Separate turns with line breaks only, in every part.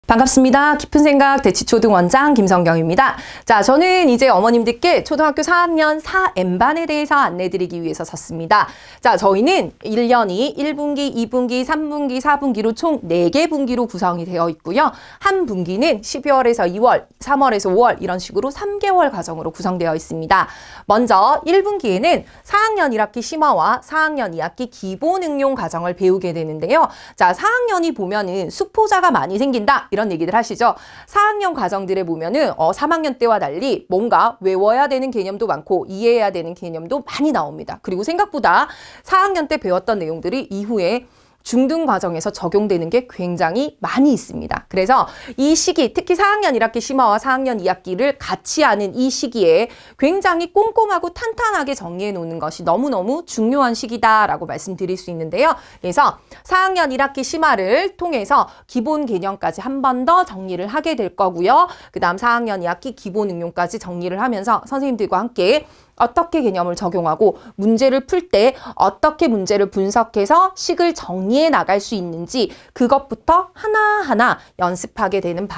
반갑습니다. 깊은 생각 대치초등 원장 김성경입니다. 자, 저는 이제 어머님들께 초등학교 4학년 4N반에 대해서 안내드리기 위해서 섰습니다. 자, 저희는 1년이 1분기, 2분기, 3분기, 4분기로 총 4개 분기로 구성이 되어 있고요. 한 분기는 12월에서 2월, 3월에서 5월 이런 식으로 3개월 과정으로 구성되어 있습니다. 먼저 1분기에는 4학년 1학기 심화와 4학년 2학기 기본응용 과정을 배우게 되는데요. 자, 4학년이 보면은 수포자가 많이 생긴다. 이런 얘기들 하시죠. 4학년 과정들에 보면은 3학년 때와 달리 뭔가 외워야 되는 개념도 많고 이해해야 되는 개념도 많이 나옵니다. 그리고 생각보다 4학년 때 배웠던 내용들이 이후에 중등 과정에서 적용되는 게 굉장히 많이 있습니다. 그래서 이 시기, 특히 4학년 1학기 심화와 4학년 2학기를 같이 하는 이 시기에 굉장히 꼼꼼하고 탄탄하게 정리해 놓는 것이 너무너무 중요한 시기다라고 말씀드릴 수 있는데요. 그래서 4학년 1학기 심화를 통해서 기본 개념까지 한 번 더 정리를 하게 될 거고요. 그 다음 4학년 2학기 기본 응용까지 정리를 하면서 선생님들과 함께 어떻게 개념을 적용하고 문제를 풀 때 어떻게 문제를 분석해서 식을 정리해 나갈 수 있는지 그것부터 하나하나 연습하게 되는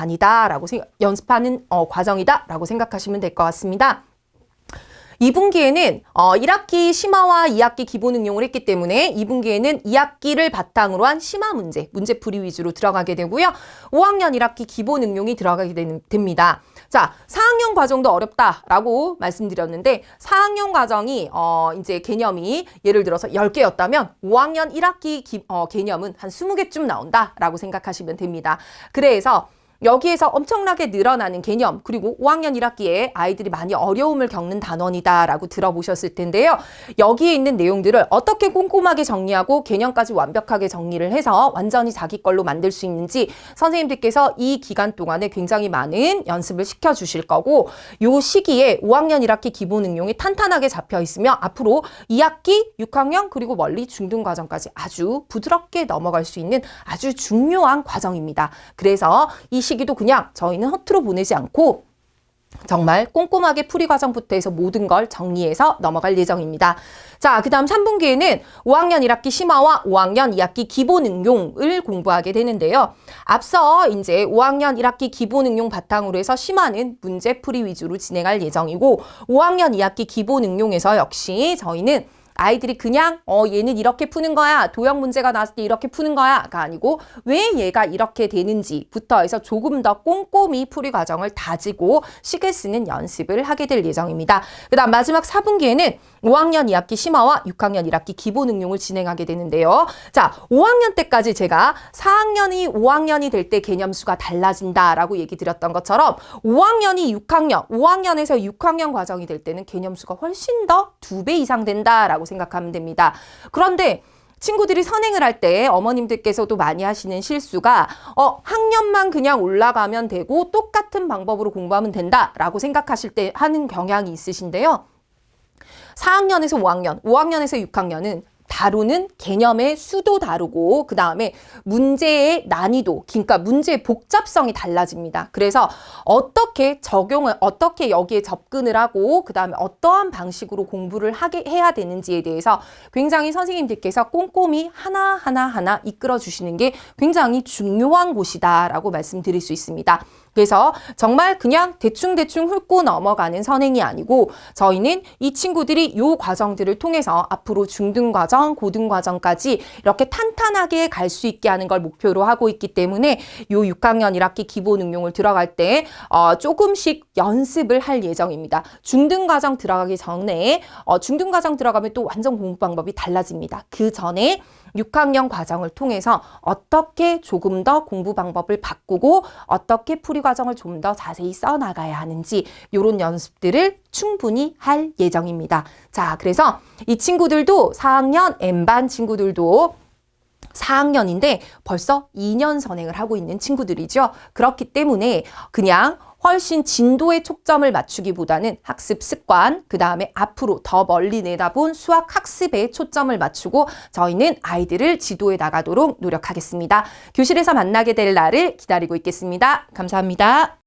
연습하는 과정이다라고 생각하시면 될 것 같습니다. 2분기에는 1학기 심화와 2학기 기본 응용을 했기 때문에 2분기에는 2학기를 바탕으로 한 심화 문제풀이 위주로 들어가게 되고요. 5학년 1학기 기본 응용이 들어가게 됩니다. 자, 4학년 과정도 어렵다라고 말씀드렸는데 4학년 과정이 이제 개념이 예를 들어서 10개였다면 5학년 1학기 개념은 한 20개쯤 나온다라고 생각하시면 됩니다. 그래서 여기에서 엄청나게 늘어나는 개념, 그리고 5학년 1학기에 아이들이 많이 어려움을 겪는 단원이다라고 들어보셨을 텐데요. 여기에 있는 내용들을 어떻게 꼼꼼하게 정리하고 개념까지 완벽하게 정리를 해서 완전히 자기 걸로 만들 수 있는지 선생님들께서 이 기간 동안에 굉장히 많은 연습을 시켜주실 거고 이 시기에 5학년 1학기 기본 응용이 탄탄하게 잡혀 있으면 앞으로 2학기, 6학년, 그리고 멀리 중등 과정까지 아주 부드럽게 넘어갈 수 있는 아주 중요한 과정입니다. 그래서 이 시기도 그냥 저희는 허투루 보내지 않고 정말 꼼꼼하게 풀이 과정부터 해서 모든 걸 정리해서 넘어갈 예정입니다. 자, 그 다음 3분기에는 5학년 1학기 심화와 5학년 2학기 기본 응용을 공부하게 되는데요. 앞서 이제 5학년 1학기 기본 응용 바탕으로 해서 심화는 문제풀이 위주로 진행할 예정이고 5학년 2학기 기본 응용에서 역시 저희는 아이들이 그냥 얘는 이렇게 푸는 거야, 도형 문제가 나왔을 때 이렇게 푸는 거야가 아니고 왜 얘가 이렇게 되는지부터 해서 조금 더 꼼꼼히 풀이 과정을 다지고 식을 쓰는 연습을 하게 될 예정입니다. 그 다음 마지막 4분기에는 5학년 2학기 심화와 6학년 1학기 기본 응용을 진행하게 되는데요. 자, 5학년 때까지 제가 4학년이 5학년이 될 때 개념 수가 달라진다라고 얘기 드렸던 것처럼 5학년이 6학년, 5학년에서 6학년 과정이 될 때는 개념 수가 훨씬 더 2배 이상 된다라고 생각하면 됩니다. 그런데 친구들이 선행을 할 때 어머님들께서도 많이 하시는 실수가 학년만 그냥 올라가면 되고 똑같은 방법으로 공부하면 된다라고 생각하실 때 하는 경향이 있으신데요. 4학년에서 5학년, 5학년에서 6학년은 다루는 개념의 수도 다르고 그 다음에 문제의 난이도, 그러니까 문제의 복잡성이 달라집니다. 그래서 어떻게 여기에 접근을 하고 그 다음에 어떠한 방식으로 공부를 해야 되는지에 대해서 굉장히 선생님들께서 꼼꼼히 하나하나 이끌어 주시는 게 굉장히 중요한 곳이다라고 말씀드릴 수 있습니다. 그래서 정말 그냥 대충 훑고 넘어가는 선행이 아니고 저희는 이 친구들이 이 과정들을 통해서 앞으로 중등 과정, 고등 과정까지 이렇게 탄탄하게 갈 수 있게 하는 걸 목표로 하고 있기 때문에 이 6학년 1학기 기본 응용을 들어갈 때 조금씩 연습을 할 예정입니다. 중등 과정 들어가기 전에 중등 과정 들어가면 또 완전 공부 방법이 달라집니다. 그 전에 6학년 과정을 통해서 어떻게 조금 더 공부 방법을 바꾸고 어떻게 풀이 과정을 좀 더 자세히 써나가야 하는지 이런 연습들을 충분히 할 예정입니다. 자, 그래서 이 친구들도 4학년 N반 친구들도 4학년인데 벌써 2년 선행을 하고 있는 친구들이죠. 그렇기 때문에 그냥 훨씬 진도에 초점을 맞추기보다는 학습 습관, 그 다음에 앞으로 더 멀리 내다본 수학 학습에 초점을 맞추고 저희는 아이들을 지도해 나가도록 노력하겠습니다. 교실에서 만나게 될 날을 기다리고 있겠습니다. 감사합니다.